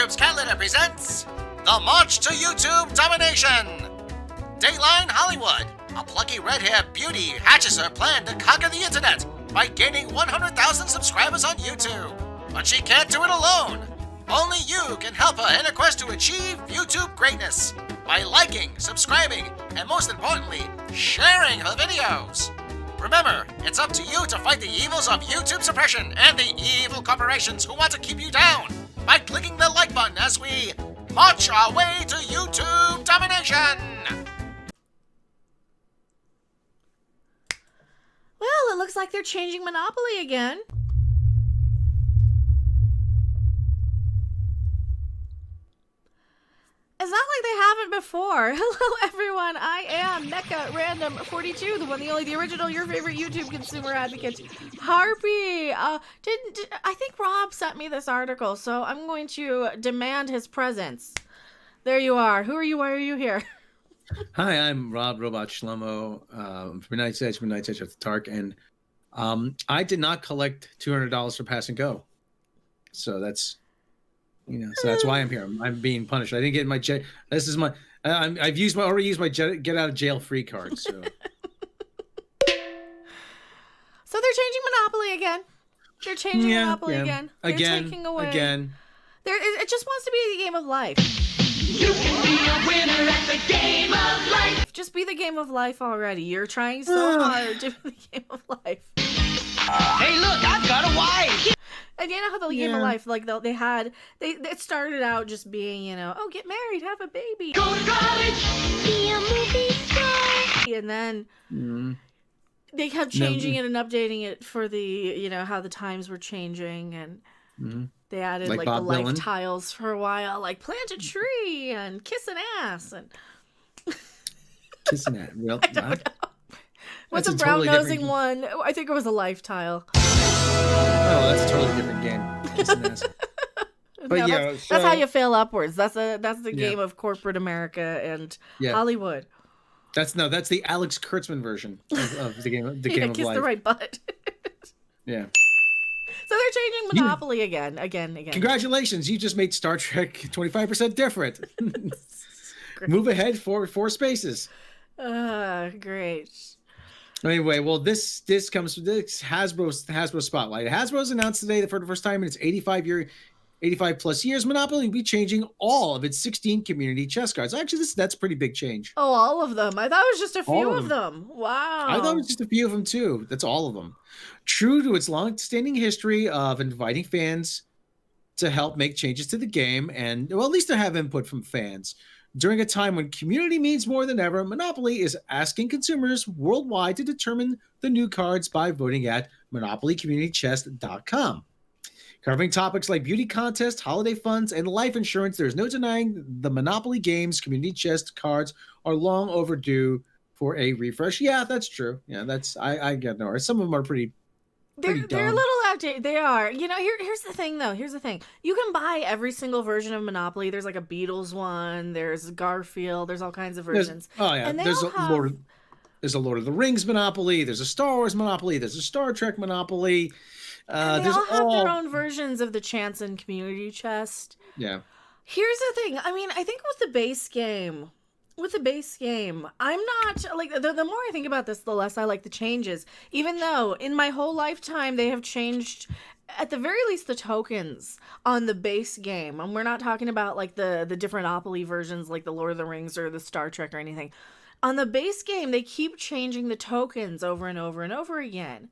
YouTube's Cat Litter presents The March to YouTube Domination. Dateline Hollywood. A plucky red-haired beauty hatches her plan to conquer the internet by gaining 100,000 subscribers on YouTube. But she can't do it alone. Only you can help her in her quest to achieve YouTube greatness by liking, subscribing, and most importantly, sharing her videos. Remember, it's up to you to fight the evils of YouTube suppression and the evil corporations who want to keep you down by clicking the like button as we march our way to YouTube domination. Well, it looks like they're changing Monopoly again. It's not like they haven't before. Hello, everyone. I am Mecha Random 42, the one, the only, the original, your favorite YouTube consumer advocate, Harpy. I think Rob sent me this article, so I'm going to demand his presence. There you are. Who are you? Why are you here? Hi, I'm Rob Robot Shlomo from Midnight's Edge After Dark, and I did not collect $200 for Pass and Go, so that's why I'm here. I'm being punished. I didn't get my This is my. I've already used my get out of jail free card. So, So they're changing Monopoly again. They're changing Monopoly again. They're taking away. Again. It just wants to be the game of life. You can be a winner at the game of life. Just be the game of life already. You're trying so hard to be the game of life. Hey, look, I've got a wife. And you know how the game of life, like it started out just being, oh, get married, have a baby, Go to college, be a movie star. and then they kept changing it and updating it for the, how the times were changing, and they added like the life Dylan tiles for a while, like plant a tree and kiss an ass and kissing that. Well, I don't know. What's a totally brown-nosing one? I think it was a life tile. Oh, that's a totally different game. Kissing ass. But No, yeah, that's how you fail upwards. That's the game of corporate America and Hollywood. That's the Alex Kurtzman version of the game. The game of kiss life. the right butt. Yeah. So they're changing Monopoly again. Congratulations, you just made Star Trek 25% different. Move ahead four spaces. Great. Anyway, well, this comes from this Hasbro Spotlight. Hasbro's announced today that for the first time in its 85 plus years, Monopoly will be changing all of its 16 community chess cards. Actually, that's a pretty big change. Oh, all of them. I thought it was just a few of them. Wow. I thought it was just a few of them too. That's all of them. True to its long-standing history of inviting fans to help make changes to the game, and well, at least to have input from fans. During a time when community means more than ever, Monopoly is asking consumers worldwide to determine the new cards by voting at MonopolyCommunityChest.com. Covering topics like beauty contests, holiday funds, and life insurance, there's no denying the Monopoly game's community chest cards are long overdue for a refresh. Yeah, that's true. Yeah, I get no. Some of them are pretty They're a little outdated. They are. Here's the thing, though. Here's the thing. You can buy every single version of Monopoly. There's like a Beatles one. There's Garfield. There's all kinds of versions. And there's a Lord of the Rings Monopoly. There's a Star Wars Monopoly. There's a Star Trek Monopoly. They all have their own versions of the Chance and Community Chest. Yeah. Here's the thing. I mean, I think with the base game, I'm not like the more I think about this, the less I like the changes. Even though in my whole lifetime they have changed, at the very least, the tokens on the base game. And we're not talking about like the different Monopoly versions, like the Lord of the Rings or the Star Trek or anything. On the base game, they keep changing the tokens over and over and over again.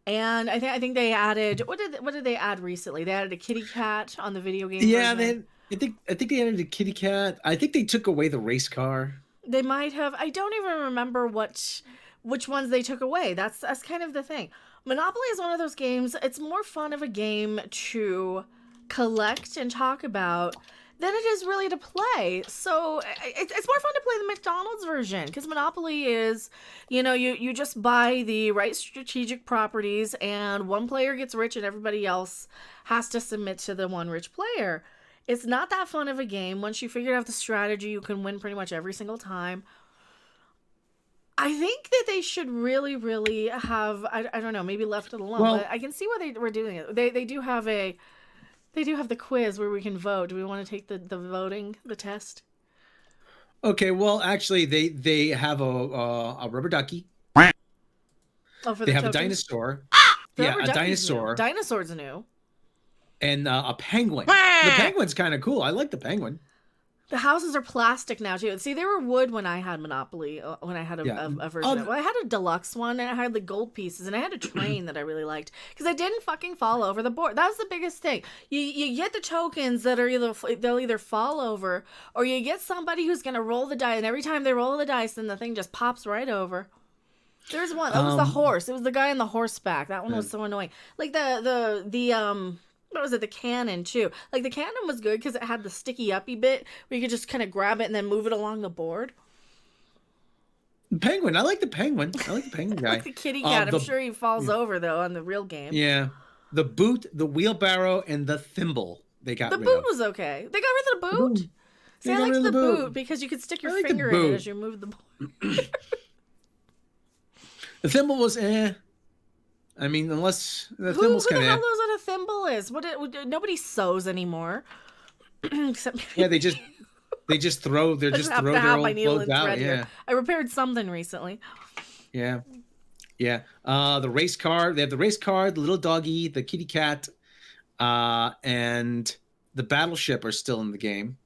And I think they added what did they add recently? They added a kitty cat on the video game. Yeah, version. I think they added a kitty cat. I think they took away the race car. They might have. I don't even remember which ones they took away. That's kind of the thing. Monopoly is one of those games. It's more fun of a game to collect and talk about than it is really to play. So it's more fun to play the McDonald's version because Monopoly is, you just buy the right strategic properties and one player gets rich and everybody else has to submit to the one rich player. It's not that fun of a game. Once you figure out the strategy, you can win pretty much every single time. I think that they should really, really have, I don't know, maybe left it alone. Well, but I can see why they were doing it. They do have a They do have the quiz where we can vote. Do we want to take the test? Okay, well, actually, they have a rubber ducky. Oh, for They the have a tokens? dinosaur. The Yeah, rubber a ducky's new. dinosaur Dinosaur's new. and a penguin. The penguin's kind of cool. I like the penguin. The houses are plastic now too. See, they were wood when I had Monopoly. When I had Yeah. a version. Well, I had a deluxe one, and I had the gold pieces, and I had a train that I really liked because I didn't fucking fall over the board. That was the biggest thing. You get the tokens that are they'll either fall over, or you get somebody who's gonna roll the dice, and every time they roll the dice, then the thing just pops right over. There's one. That was the horse. It was the guy on the horseback. That one was so annoying. Like the what was it? The cannon too. Like the cannon was good because it had the sticky uppy bit where you could just kind of grab it and then move it along the board. Penguin. I like the penguin. I like the penguin guy. Like the kitty cat. I'm sure he falls over though on the real game. Yeah. The boot, the wheelbarrow, and the thimble. They got The rid boot of. was okay. They got rid of the boot. Boot. See, They I got liked rid of the the boot boot. because you could stick I your like the finger in it boot. as you move the board. The thimble was I mean, unless the Who thimble's the kind hell of knows what a thimble is? Nobody sews anymore. Except yeah. They just throw. They I just have throw to their have my old needle clothes and out. thread Yeah. here. I repaired something recently. Yeah. Yeah. The race car. They have the race car, the little doggy, the kitty cat, and the battleship are still in the game.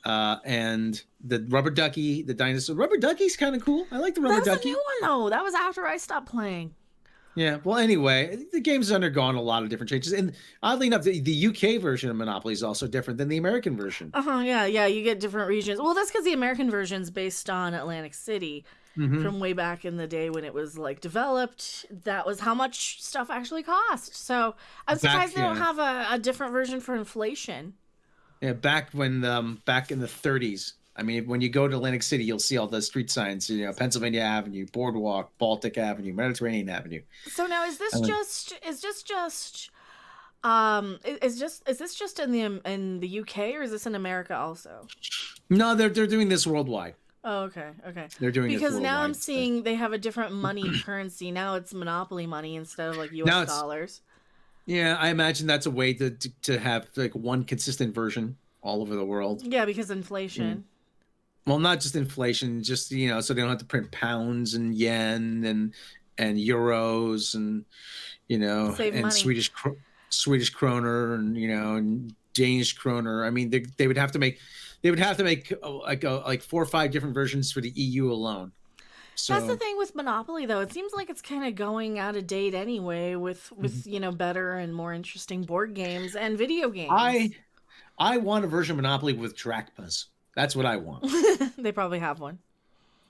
And the rubber ducky, the dinosaur. Rubber ducky's kind of cool. I like the rubber That was ducky. a new one though. That was after I stopped playing. Yeah. Well, anyway, the game's undergone a lot of different changes, and oddly enough, the UK version of Monopoly is also different than the American version. Yeah. You get different regions. Well, that's because the American version's based on Atlantic City Mhm. from way back in the day when it was like developed. That was how much stuff actually cost. So I'm surprised they don't yeah. have a different version for inflation. Yeah, back in the 30s. I mean, when you go to Atlantic City, you'll see all the street signs. You know, Pennsylvania Avenue, Boardwalk, Baltic Avenue, Mediterranean Avenue. So now is this just is this just in the UK or is this in America also? No, they're doing this worldwide. Oh, okay. They're doing Because this now I'm worldwide. seeing they have a different money currency. Now it's Monopoly money instead of like Now US it's- dollars. Yeah, I imagine that's a way to have like one consistent version all over the world. Yeah, because inflation. Well, not just inflation, just so they don't have to print pounds and yen and euros and Save and money. Swedish kroner and Danish kroner. I mean, they would have to make like 4 or 5 different versions for the EU alone. So That's the thing with Monopoly, though. It seems like it's kind of going out of date anyway with better and more interesting board games and video games. I want a version of Monopoly with drachmas. That's what I want. They probably have one.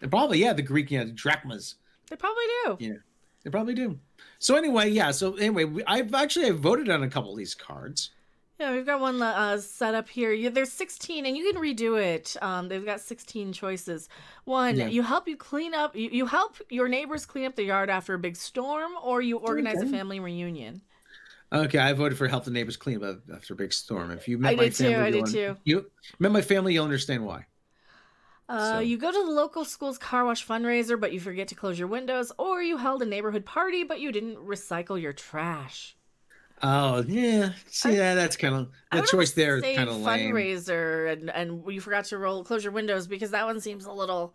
And probably, the Greek, drachmas. They probably do. Yeah, they probably do. So anyway, I've voted on a couple of these cards. Yeah, we've got one set up here. There's 16, and you can redo it. They've got 16 choices. One, Yeah. you help you help your neighbors clean up the yard after a big storm, or you organize a Okay. family reunion. Okay, I voted for help the neighbors clean up after a big storm. If you met I my did too, family, I did you'll- too. You met my family, you'll understand why. So- You go to the local school's car wash fundraiser, but you forget to close your windows, or you held a neighborhood party, but you didn't recycle your trash. Oh yeah, see, that's kind of I the would choice there is say kind of lame. fundraiser, and you forgot to close your windows because that one seems a little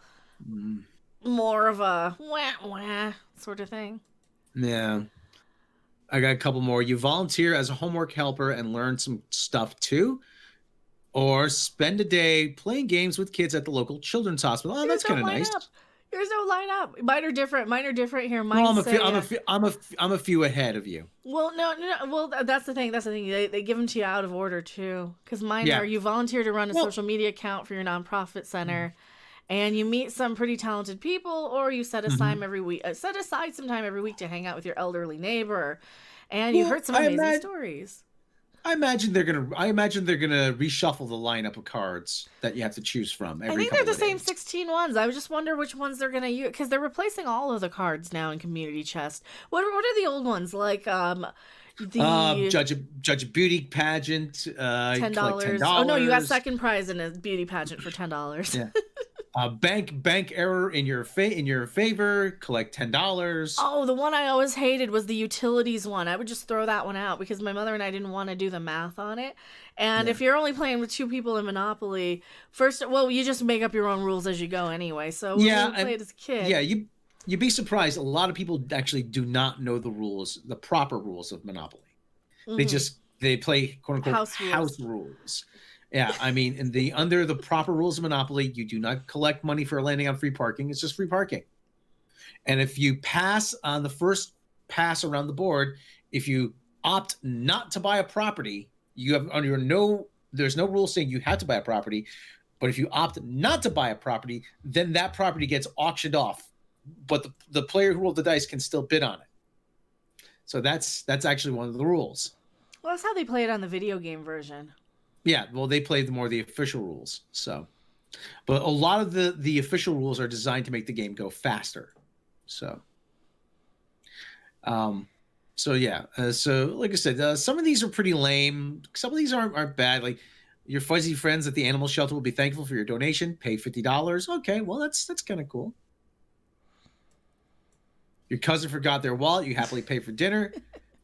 Mm, more of a wah sort of thing. yeah, I got a couple more. You volunteer as a homework helper and learn some stuff too, or spend a day playing games with kids at the local children's hospital. Oh, that's Yours don't kind of line nice. up. Yours don't line up. Mine are different. Mine are different here. Mine Well, say, I'm a few ahead of you. well, no. Well, that's the thing. They give them to you out of order too. Because mine Yeah. are you volunteer to run a Well- social media account for your nonprofit center, and you meet some pretty talented people, or you set aside set aside some time every week to hang out with your elderly neighbor, and you Well, heard some I amazing imag- stories. I imagine they're gonna reshuffle the lineup of cards that you have to choose from. I Every think they're the couple of same days. 16 ones. I just wonder which ones they're gonna use because they're replacing all of the cards now in Community Chest. What are the old ones like? The Judge a beauty pageant. $10. $10. Oh no, you got second prize in a beauty pageant for $10. Yeah. Bank error in your favor. Collect $10. Oh, the one I always hated was the utilities one. I would just throw that one out because my mother and I didn't want to do the math on it. And if you're only playing with 2 people in Monopoly, you just make up your own rules as you go anyway. So when we played as a kid. Yeah, you'd be surprised. A lot of people actually do not know the proper rules of Monopoly. They play quote unquote house rules. Yeah, I mean, under the proper rules of Monopoly, you do not collect money for landing on free parking. It's just free parking. And if you pass on the first pass around the board, if you opt not to buy a property, there's no rule saying you have to buy a property. But if you opt not to buy a property, then that property gets auctioned off. But the player who rolled the dice can still bid on it. So that's actually one of the rules. Well, that's how they play it on the video game version. Yeah, well, they play the official rules. So, but a lot of the official rules are designed to make the game go faster. So, so like I said, some of these are pretty lame. Some of these aren't bad. Like your fuzzy friends at the animal shelter will be thankful for your donation. Pay $50. Okay, well that's kind of cool. Your cousin forgot their wallet. You happily pay for dinner.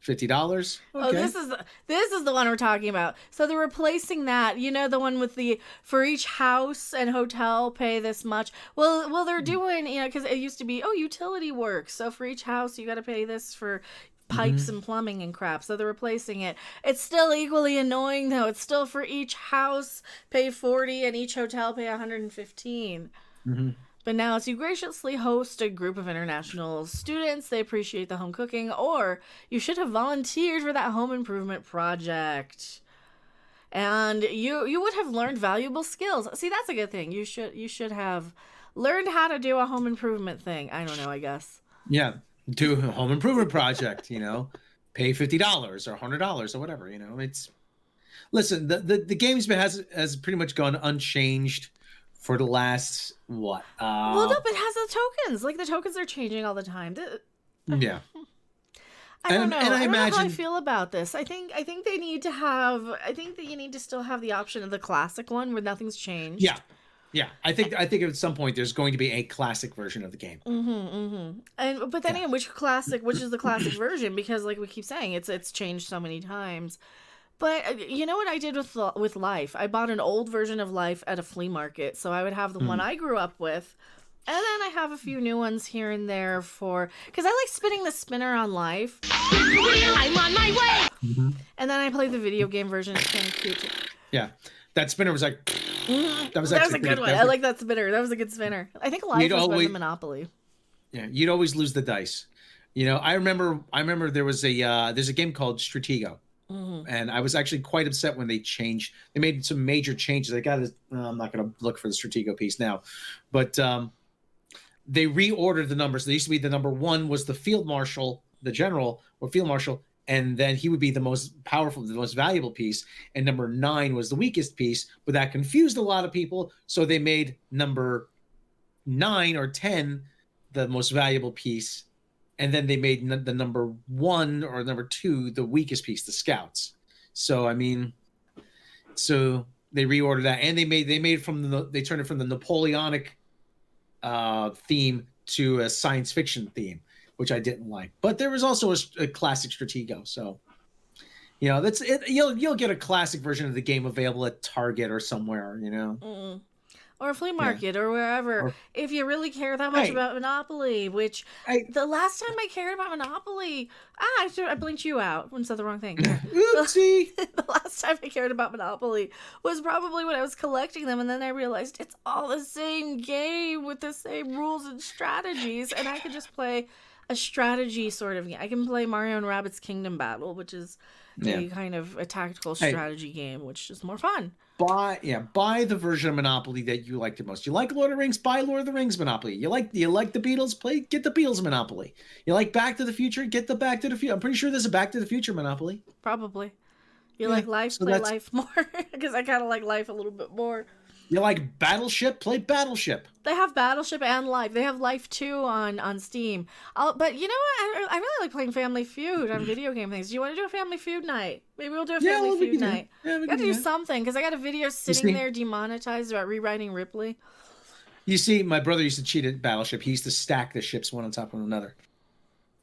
$50. Okay. Oh, this is the one we're talking about. So they're replacing that. You know, the one with for each house and hotel pay this much. Well, they're doing, because it used to be utility work. So for each house you got to pay this for pipes and plumbing and crap. So they're replacing it. It's still equally annoying though. It's still for each house pay 40 and each hotel pay 115. But now, as you graciously host a group of international students, they appreciate the home cooking, or you should have volunteered for that home improvement project. And you would have learned valuable skills. See, that's a good thing. You should have learned how to do a home improvement thing. I don't know, I guess. Yeah, do a home improvement project, pay $50 or $100 or whatever, Listen, the game's has pretty much gone unchanged for the last what? Well, no, but it has the tokens. Like the tokens are changing all the time. Yeah. I don't know. I don't know how I feel about this. I think they need to have. I think that you need to still have the option of the classic one where nothing's changed. Yeah. I think at some point there's going to be a classic version of the game. But then again, which is the classic version? Because like we keep saying, it's changed so many times. But you know what I did with Life? I bought an old version of Life at a flea market, so I would have the one I grew up with, and then I have a few new ones here and there because I like spinning the spinner on Life. I'm on my way. And then I play the video game version. It's kind of cute. Yeah, that spinner was like that was a good one. I like that spinner. That was a good spinner. I think Life was better than Monopoly. Yeah, you'd always lose the dice. I remember there's a game called Stratego. And I was actually quite upset when they made some major changes. I'm not going to look for the Stratego piece now, but they reordered the numbers. There used to be the number 1 was the field marshal, the general or field marshal, and then he would be the most powerful, the most valuable piece. And number 9 was the weakest piece, but that confused a lot of people. So they made number 9 or 10 the most valuable piece. And then they made the number 1 or number 2 the weakest piece, the scouts. So I mean, they reordered that, and they turned it from the Napoleonic theme to a science fiction theme, which I didn't like. But there was also a classic Stratego. So that's it. You'll get a classic version of the game available at Target or somewhere. Or a flea market or wherever. If you really care that much about Monopoly, which the last time I cared about Monopoly, I blinked you out and said the wrong thing. Oopsie. The last time I cared about Monopoly was probably when I was collecting them, and then I realized it's all the same game with the same rules and strategies, and I could just play a strategy sort of game. I can play Mario and Rabbids Kingdom Battle, which is a kind of a tactical strategy game, which is more fun. Buy the version of Monopoly that you like the most. You like Lord of the Rings? Buy Lord of the Rings Monopoly. You like the Beatles? Get the Beatles Monopoly. You like Back to the Future? Get the Back to the Future. I'm pretty sure there's a Back to the Future Monopoly. Probably. You like Life? So play Life more because I kind of like Life a little bit more. You like Battleship? Play Battleship. They have Battleship and Life. They have Life 2 on Steam. But you know what? I really like playing Family Feud on video game things. Do you want to do a Family Feud night? Maybe we'll do a Family Feud night. Yeah, we gotta do something because I got a video sitting there demonetized about rewriting Ripley. You see, my brother used to cheat at Battleship. He used to stack the ships one on top of another.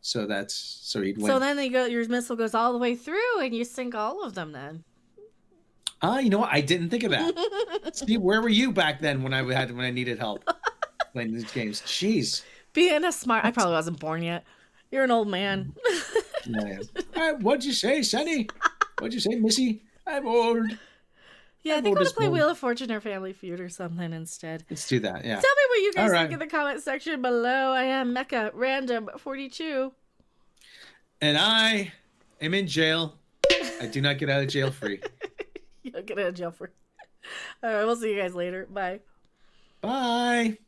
So he'd win. So then your missile goes all the way through, and you sink all of them. Then. You know what? I didn't think of that. See, where were you back then when I needed help playing these games? Jeez. Being a smart, I probably wasn't born yet. You're an old man. Yeah. What'd you say, Sonny? What'd you say, Missy? I'm old. Yeah, I think I'm gonna play Wheel of Fortune or Family Feud or something instead. Let's do that. Yeah. Tell me what you guys All think in the comment section below. I am Mecha Random 42. And I am in jail. I do not get out of jail free. You'll get out of jail free. All right, we'll see you guys later. Bye. Bye.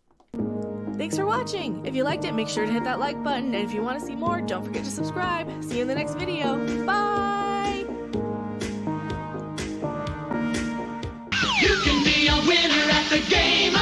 Thanks for watching. If you liked it, make sure to hit that like button. And if you want to see more, don't forget to subscribe. See you in the next video. Bye. You can be a winner at the game